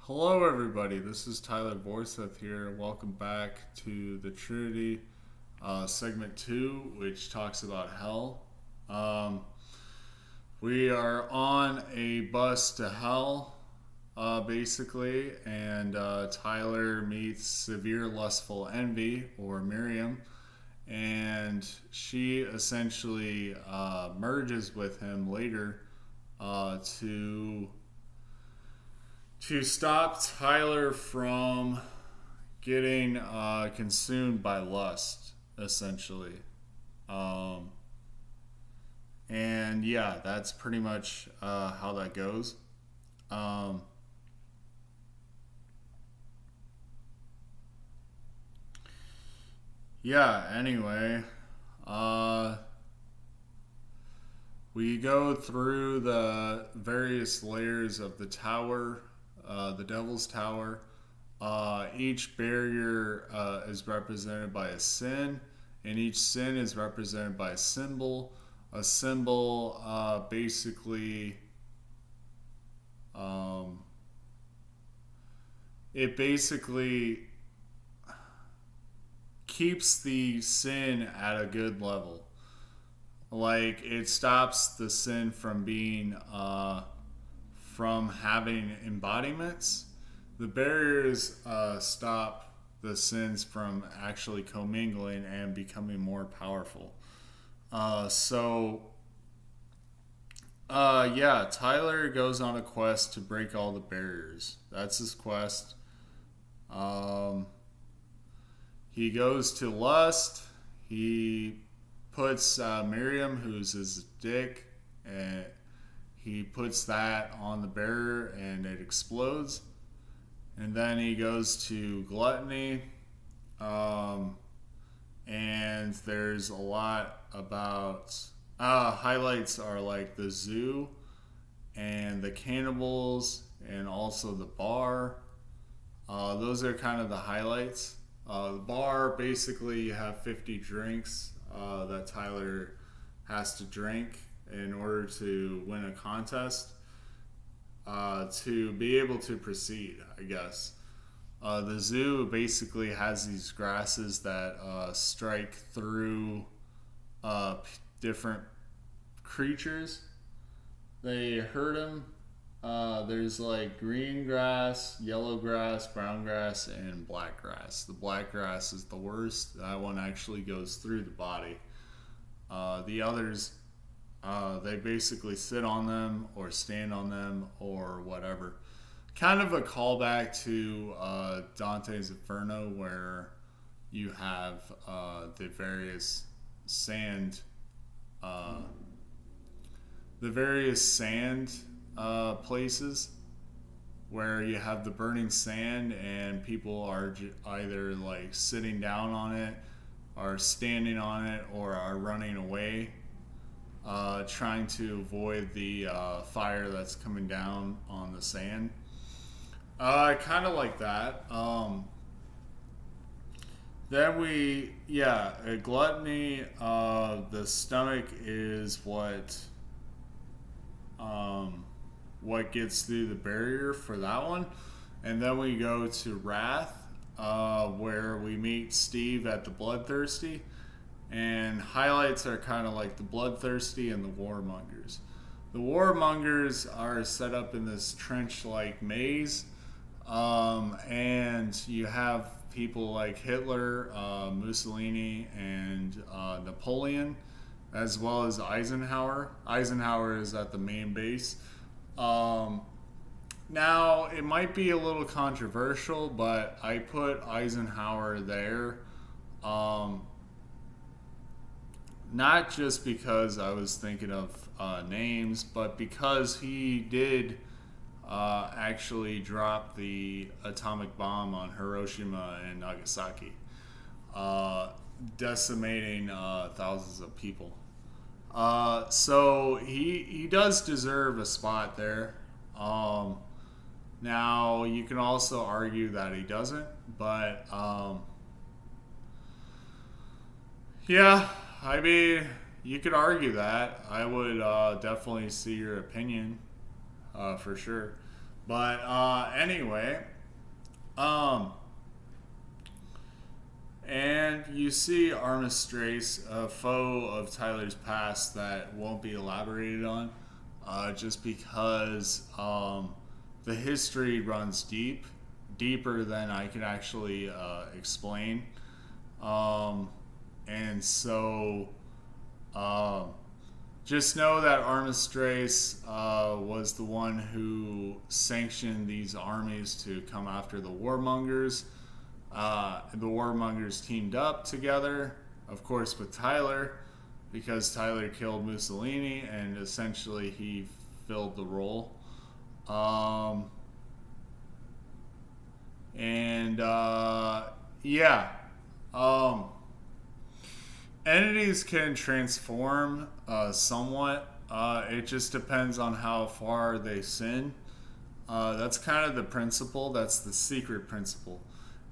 Hello, everybody. This is Tyler Borseth here. Welcome back to the Trinity Segment 2, which talks about hell. Um, we are on a bus to hell, basically, and Tyler meets severe lustful envy, or Miriam, and she essentially merges with him later to stop Tyler from getting consumed by lust, essentially. Um, and yeah, that's pretty much how that goes. Um, yeah, anyway, uh, we go through the various layers of the tower, the Devil's Tower. Each barrier is represented by a sin, and each sin is represented by a symbol. A symbol basically, um, it basically keeps the sin at a good level. Like it stops the sin from being from having embodiments. The barriers stop the sins from actually commingling and becoming more powerful. Yeah, Tyler goes on a quest to break all the barriers. That's his quest. Um, he goes to lust. He puts Miriam, who's his dick, and he puts that on the barrier and it explodes. And then he goes to gluttony. Um, and there's a lot about highlights are like the zoo and the cannibals and also the bar. Those are kind of the highlights. The bar, basically, you have 50 drinks that Tyler has to drink in order to win a contest, to be able to proceed, I guess. The zoo basically has these grasses that strike through different creatures. They hurt them. There's like green grass, yellow grass, brown grass, and black grass. The black grass is the worst. That one actually goes through the body. The others, they basically sit on them or stand on them or whatever. Kind of a callback to Dante's Inferno, where you have the various sand, uh, places where you have the burning sand and people are either like sitting down on it, are standing on it, or are running away, trying to avoid the fire that's coming down on the sand. Kind of like that. Then gluttony. The stomach is what gets through the barrier for that one. And then we go to wrath, where we meet Steve at the Bloodthirsty. And highlights are kind of like the Bloodthirsty and the Warmongers. The Warmongers are set up in this trench-like maze, and you have people like Hitler, Mussolini, and Napoleon, as well as Eisenhower. Eisenhower is at the main base. Now, it might be a little controversial, but I put Eisenhower there. Um, Not just because I was thinking of names, but because he did actually drop the atomic bomb on Hiroshima and Nagasaki, uh, decimating thousands of people. So he does deserve a spot there. Um, Now, you can also argue that he doesn't, but yeah, I mean, you could argue that. I would definitely see your opinion, for sure. But anyway, um, and you see Armistrace, a foe of Tyler's past that won't be elaborated on, just because the history runs deeper than I can actually explain. Um, and so um, just know that Armistrace was the one who sanctioned these armies to come after the warmongers. The warmongers teamed up together, of course, with Tyler, because Tyler killed Mussolini and essentially he filled the role. Um, and yeah, um, entities can transform somewhat. It just depends on how far they sin. That's kind of the principle. That's the secret principle.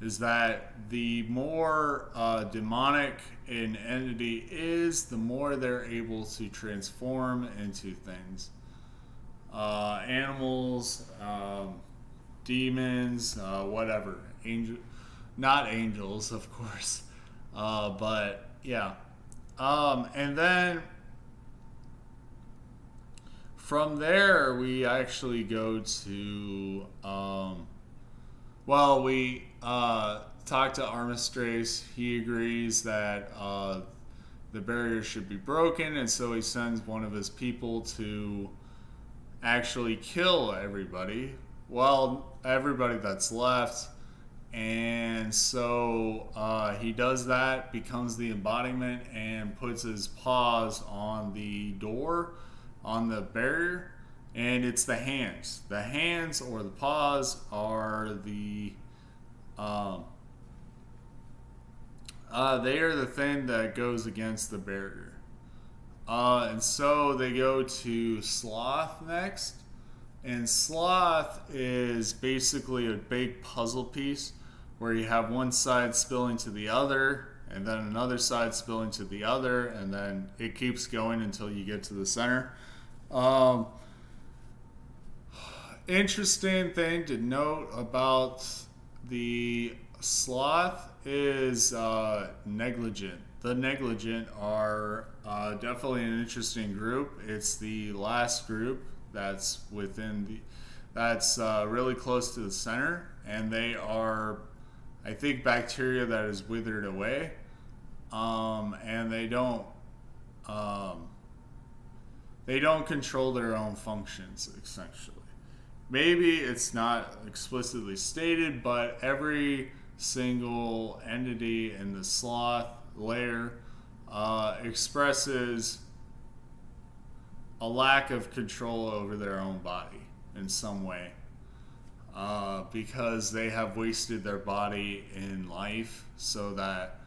Is that the more demonic an entity is, the more they're able to transform into things. Animals, demons, whatever. Not angels, of course. But yeah. And then from there, we actually go to we talked to Armistrace. He agrees that the barrier should be broken, and so he sends one of his people to actually kill everybody. Well, everybody that's left. And so he does that, becomes the embodiment, and puts his paws on the door, on the barrier, and it's the hands. The hands or the paws are they are the thing that goes against the barrier. And so they go to Sloth next. And Sloth is basically a big puzzle piece where you have one side spilling to the other, and then another side spilling to the other, and then it keeps going until you get to the center. Interesting thing to note about the Sloth is Negligent. The Negligent are definitely an interesting group. It's the last group that's really close to the center, and they are, I think, bacteria that is withered away, and they don't control their own functions, essentially. Maybe it's not explicitly stated, but every single entity in the Sloth layer expresses a lack of control over their own body in some way, because they have wasted their body in life, so that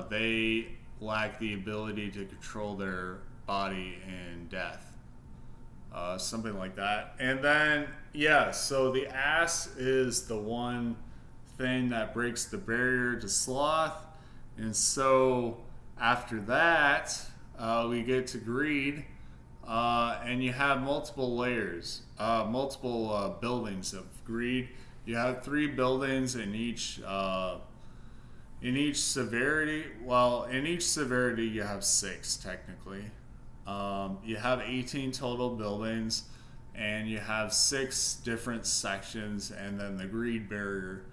they lack the ability to control their body in death. Something like that. And then, so the ass is the one thing that breaks the barrier to Sloth. And so after that, we get to greed. And you have multiple layers, multiple buildings of greed. You have 3 buildings in each severity. Well, in each severity, you have 6 technically. You have 18 total buildings, and you have 6 different sections, and then the greed barrier.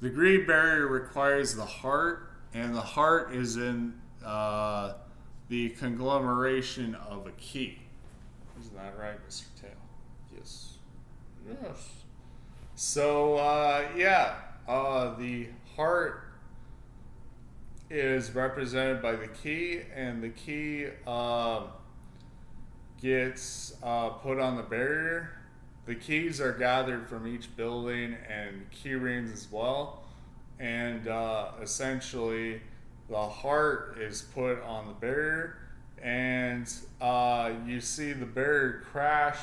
The greed barrier requires the heart, and the heart is in the conglomeration of a key. Isn't that right, Mr. Tail? Yes. Yes. So, the heart is represented by the key, and the key gets put on the barrier. The keys are gathered from each building and key rings as well. And essentially, the heart is put on the barrier, and you see the barrier crash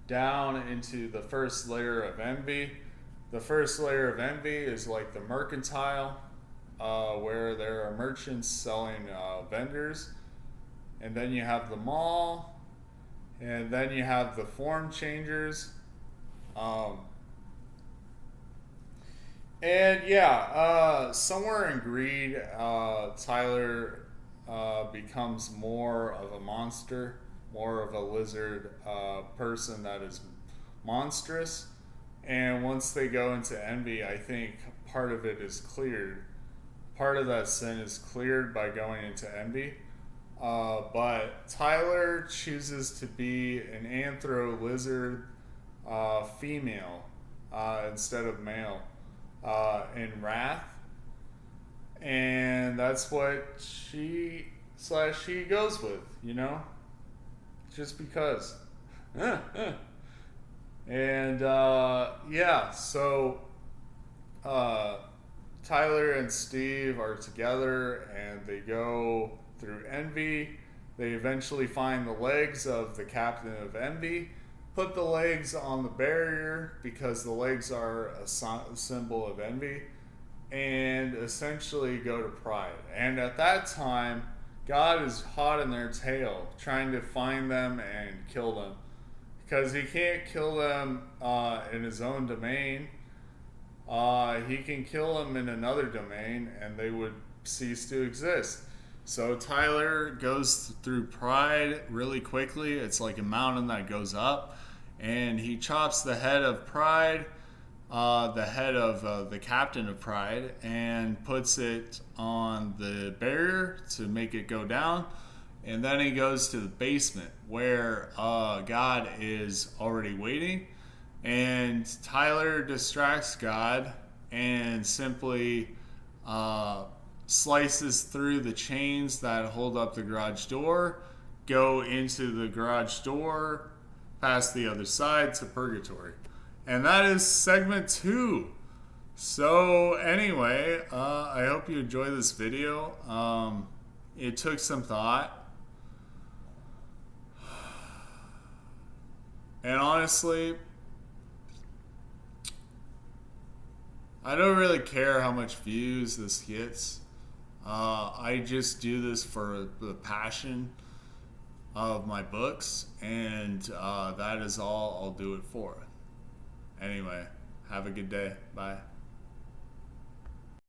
down into the first layer of envy. The first layer of envy is like the mercantile, where there are merchants selling vendors. And then you have the mall, and then you have the form changers, And yeah, somewhere in Greed, Tyler becomes more of a monster, more of a lizard person that is monstrous. And once they go into envy, I think part of it is cleared. Part of that sin is cleared by going into envy. But Tyler chooses to be an anthro lizard female instead of male in wrath, and that's what she goes with, just because. And yeah, so Tyler and Steve are together and they go through envy. They eventually find the legs of the captain of envy, put the legs on the barrier because the legs are a symbol of envy, and essentially go to Pride. And at that time, God is hot in their tail, trying to find them and kill them, because he can't kill them in his own domain. He can kill them in another domain, and they would cease to exist. So Tyler goes through Pride really quickly. It's like a mountain that goes up, and he chops the head of Pride, the head of the captain of Pride, and puts it on the barrier to make it go down. And then he goes to the basement where God is already waiting, and Tyler distracts God and simply slices through the chains that hold up the garage door, go into the garage door, past the other side to purgatory. And that is segment 2. So anyway, I hope you enjoy this video. It took some thought. And honestly, I don't really care how much views this gets. I just do this for the passion of my books, and that is all I'll do it for. Anyway, have a good day. Bye.